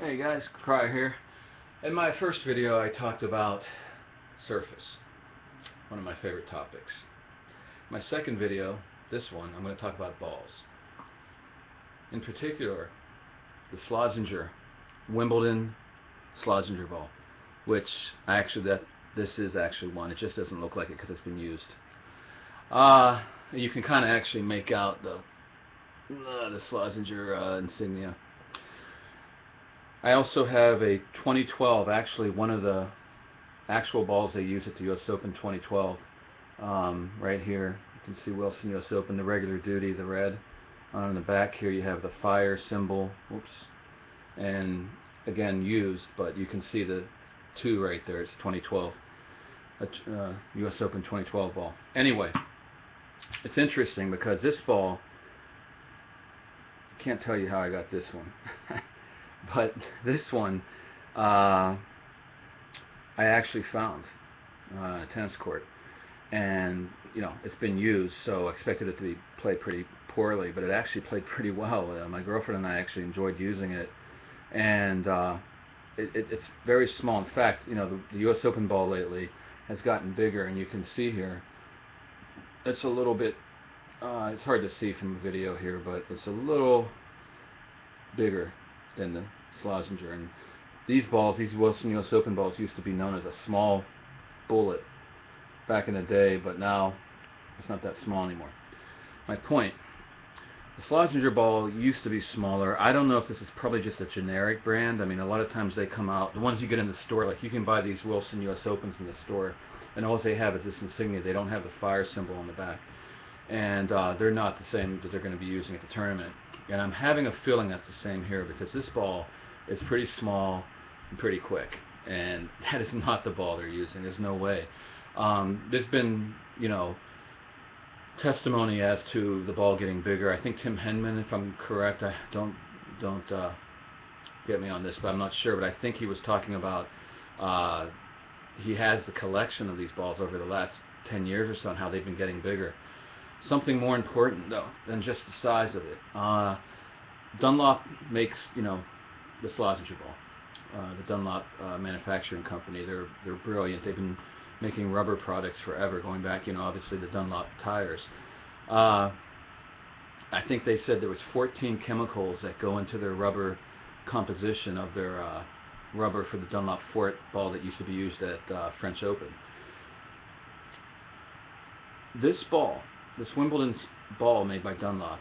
Hey guys, Crier here. In my first video I talked about surface, one of my favorite topics. My second video, this one, I'm going to talk about balls. In particular, the Slazenger Wimbledon Slazenger Ball, which this is actually one. It just doesn't look like it because it's been used. You can kind of actually make out the Slazenger insignia. I also have a 2012, actually one of the actual balls they used at the US Open 2012. Right here, you can see Wilson US Open, the regular duty, the red. On the back here you have the fire symbol, whoops, and again used, but you can see the 2 right there, it's 2012, US Open 2012 ball. Anyway, it's interesting because this ball, I can't tell you how I got this one. But this one, I actually found on a tennis court, and it's been used, so I expected it to be played pretty poorly, but it actually played pretty well. My girlfriend and I actually enjoyed using it, and it's very small. In fact, the U.S. Open ball lately has gotten bigger, and you can see here, it's a little bit, it's hard to see from the video here, but it's a little bigger than the Slazenger. And these balls, these Wilson US Open balls, used to be known as a small bullet back in the day, but now it's not that small anymore. My point, the Slazenger ball used to be smaller. I don't know if this is probably just a generic brand. I mean, a lot of times they come out, the ones you get in the store, like you can buy these Wilson US Opens in the store, and all they have is this insignia. They don't have the fire symbol on the back, and they're not the same that they're going to be using at the tournament. And I'm having a feeling that's the same here, because this ball is pretty small and pretty quick, and that is not the ball they're using. There's no way. There's been, testimony as to the ball getting bigger. I think Tim Henman, if I'm correct, I don't get me on this, but I'm not sure. But I think he was talking about he has the collection of these balls over the last 10 years or so, and how they've been getting bigger. Something more important, though, than just the size of it. Dunlop makes, the Slazenger ball. The Dunlop manufacturing company. They're brilliant. They've been making rubber products forever, going back, obviously the Dunlop tires. I think they said there was 14 chemicals that go into their rubber composition of their rubber for the Dunlop Fort ball that used to be used at French Open. This ball, this Wimbledon ball made by Dunlop,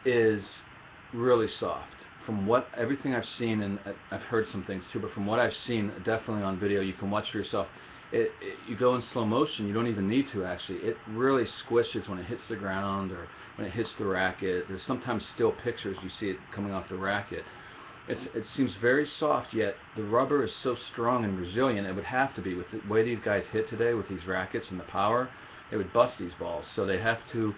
is really soft. From everything I've seen, and I've heard some things too, but from what I've seen, definitely on video, you can watch for yourself. You go in slow motion, you don't even need to actually. It really squishes when it hits the ground or when it hits the racket. There's sometimes still pictures, you see it coming off the racket. It seems very soft, yet the rubber is so strong and resilient. It would have to be, with the way these guys hit today with these rackets and the power. It would bust these balls, so they have to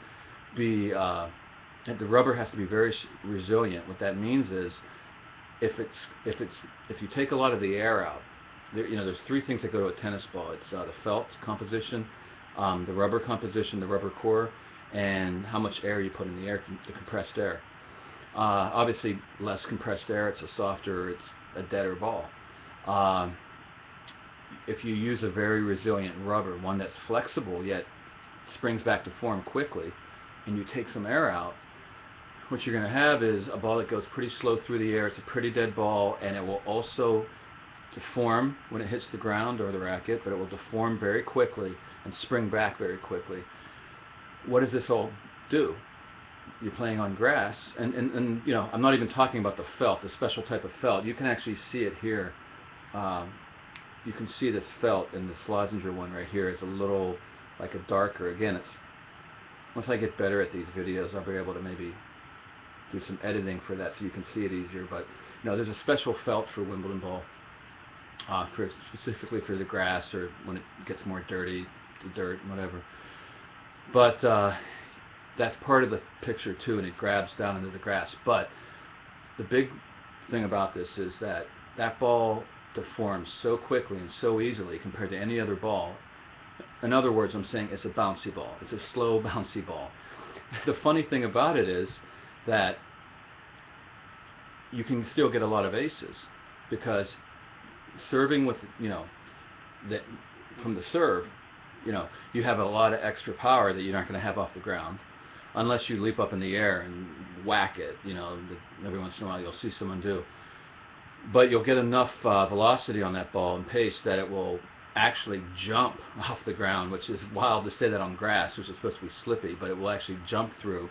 be. The rubber has to be very resilient. What that means is, if you take a lot of the air out, there's 3 things that go to a tennis ball. It's the felt composition, the rubber composition, the rubber core, and how much air you put in the air, the compressed air. Obviously, less compressed air, it's a deader ball. If you use a very resilient rubber, one that's flexible yet springs back to form quickly, and you take some air out, what you're going to have is a ball that goes pretty slow through the air. It's a pretty dead ball, and it will also deform when it hits the ground or the racket, but it will deform very quickly and spring back very quickly. What does this all do? You're playing on grass, and I'm not even talking about the felt, the special type of felt. You can actually see it here. You can see this felt in the Slazenger one right here is a little like a darker. Again, once I get better at these videos, I'll be able to maybe do some editing for that so you can see it easier. But there's a special felt for Wimbledon ball, specifically for the grass or when it gets more dirty, the dirt, whatever. But that's part of the picture too, and it grabs down into the grass. But the big thing about this is that ball deforms so quickly and so easily compared to any other ball. In other words, I'm saying it's a bouncy ball. It's a slow, bouncy ball. The funny thing about it is that you can still get a lot of aces, because serving with, that from the serve, you have a lot of extra power that you're not going to have off the ground, unless you leap up in the air and whack it. Every once in a while you'll see someone do. But you'll get enough velocity on that ball and pace that it will actually jump off the ground, which is wild to say that on grass, which is supposed to be slippy, but it will actually jump through.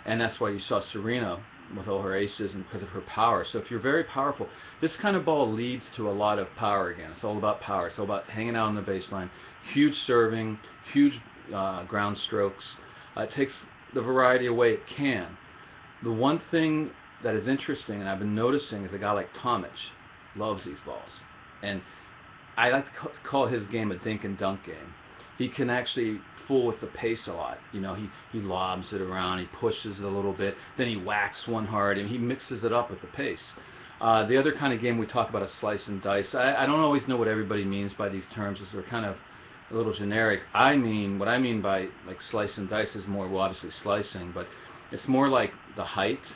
And that's why you saw Serena with all her aces, and because of her power. So if you're very powerful, this kind of ball leads to a lot of power again. It's all about power. It's all about hanging out on the baseline, huge serving, huge ground strokes. It takes the variety away it can. The one thing that is interesting, and I've been noticing, is a guy like Tomic loves these balls. And I like to call his game a dink and dunk game. He can actually fool with the pace a lot. He lobs it around, he pushes it a little bit, then he whacks one hard, and he mixes it up with the pace. The other kind of game we talk about is slice and dice. I don't always know what everybody means by these terms, as they're kind of a little generic. What I mean by like slice and dice is more, well, obviously slicing, but it's more like the height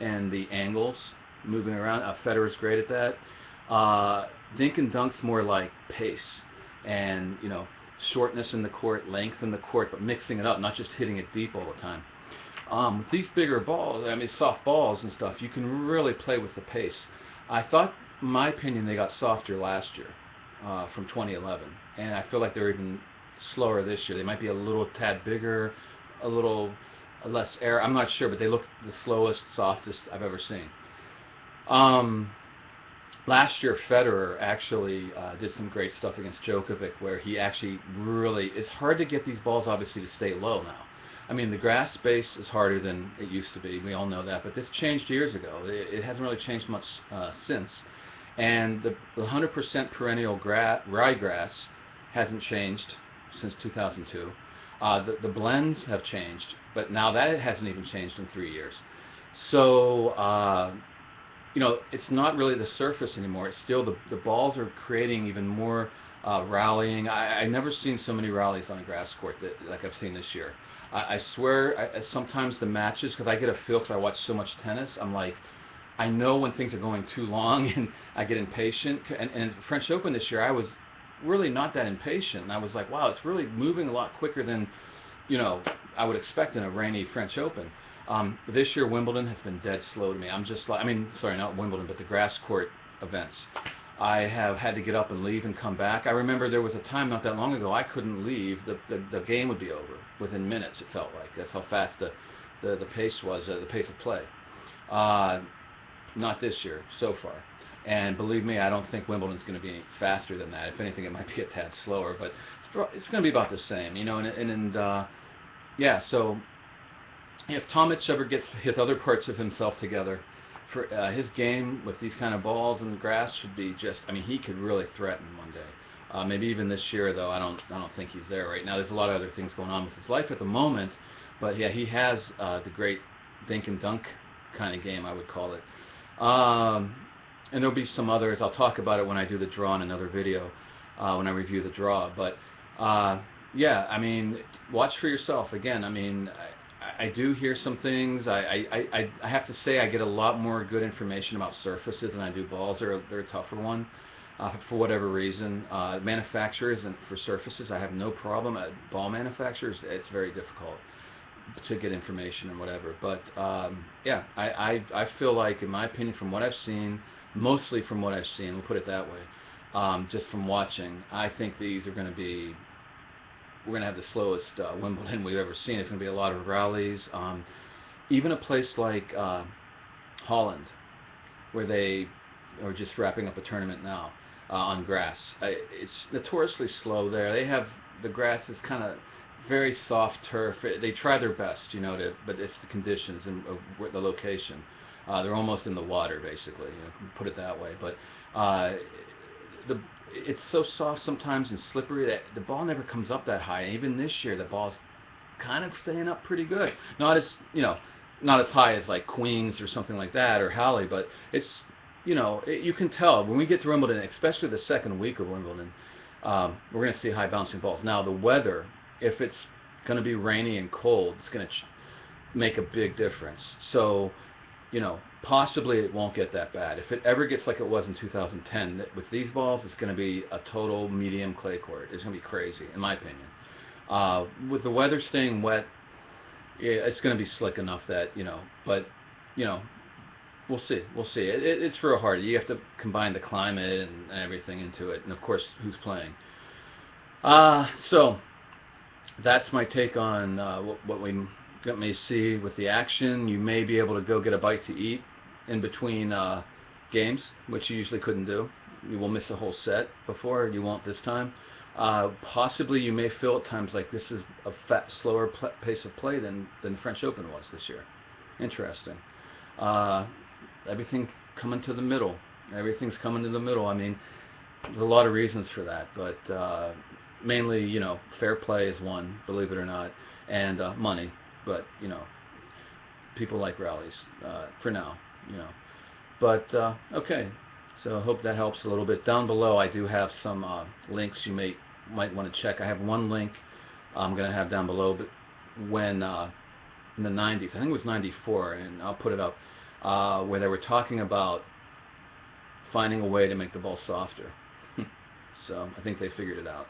and the angles moving around. Federer's great at that. Dink and dunk's more like pace and shortness in the court, length in the court, but mixing it up, not just hitting it deep all the time. With these bigger balls, soft balls and stuff, you can really play with the pace. I thought, in my opinion, they got softer last year from 2011, and I feel like they're even slower this year. They might be a little tad bigger, a little less air. I'm not sure, but they look the slowest, softest I've ever seen. Last year, Federer actually did some great stuff against Djokovic, where he actually really, it's hard to get these balls obviously to stay low now. The grass space is harder than it used to be. We all know that, but this changed years ago. It hasn't really changed much since. And the 100% perennial ryegrass hasn't changed since 2002. The blends have changed, but now that hasn't even changed in 3 years. So, it's not really the surface anymore. It's still the balls are creating even more rallying. I've never seen so many rallies on a grass court like I've seen this year. I swear, sometimes the matches, because I get a feel because I watch so much tennis, I'm like, I know when things are going too long, and I get impatient. And French Open this year, I was really not that impatient. And I was like, wow, it's really moving a lot quicker than I would expect in a rainy French Open. This year, Wimbledon has been dead slow to me. I'm just like, sorry, not Wimbledon, but the grass court events. I have had to get up and leave and come back. I remember there was a time not that long ago I couldn't leave. The game would be over within minutes, it felt like. That's how fast the pace was, the pace of play. Not this year, so far. And believe me, I don't think Wimbledon's going to be any faster than that. If anything, it might be a tad slower, but it's going to be about the same, so if Tomic ever gets his other parts of himself together, for his game with these kind of balls and the grass should be just, he could really threaten one day. Maybe even this year, though. I don't think he's there right now. There's a lot of other things going on with his life at the moment, but yeah, he has the great dink and dunk kind of game, I would call it. And there'll be some others. I'll talk about it when I do the draw in another video, when I review the draw. But watch for yourself. Again, I do hear some things. I have to say I get a lot more good information about surfaces than I do balls. They're a tougher one for whatever reason. Manufacturers and for surfaces, I have no problem. Ball manufacturers, it's very difficult to get information and whatever. But I feel like, in my opinion, from what I've seen, mostly from what I've seen, we'll put it that way, just from watching, I think these are going to be, we're going to have the slowest Wimbledon we've ever seen. It's going to be a lot of rallies. Even a place like Holland, where they are just wrapping up a tournament now on grass. It's notoriously slow there. They have, the grass is kind of very soft turf. They try their best, but it's the conditions and the location. They're almost in the water, basically, put it that way. But it's so soft sometimes and slippery that the ball never comes up that high. And even this year, the ball's kind of staying up pretty good. Not as high as like Queens or something like that, or Halle, but it's, you can tell when we get to Wimbledon, especially the second week of Wimbledon, we're going to see high bouncing balls. Now the weather, if it's going to be rainy and cold, it's going to make a big difference. So, possibly it won't get that bad. If it ever gets like it was in 2010, with these balls, it's going to be a total medium clay court. It's going to be crazy, in my opinion. With the weather staying wet, it's going to be slick enough that, but, we'll see. We'll see. It's real hard. You have to combine the climate and everything into it, and of course, who's playing. So that's my take on what we may see with the action. You may be able to go get a bite to eat in between games, which you usually couldn't do. You will miss a whole set before. You won't this time. Possibly you may feel at times like this is a slower pace of play than the French Open was this year. Interesting. Everything coming to the middle. Everything's coming to the middle. I mean, there's a lot of reasons for that, but mainly, fair play is one, believe it or not, and money. But, people like rallies for now, But, okay, so I hope that helps a little bit. Down below, I do have some links you might want to check. I have one link I'm going to have down below, but when in the 90s, I think it was 94, and I'll put it up, where they were talking about finding a way to make the ball softer. So I think they figured it out.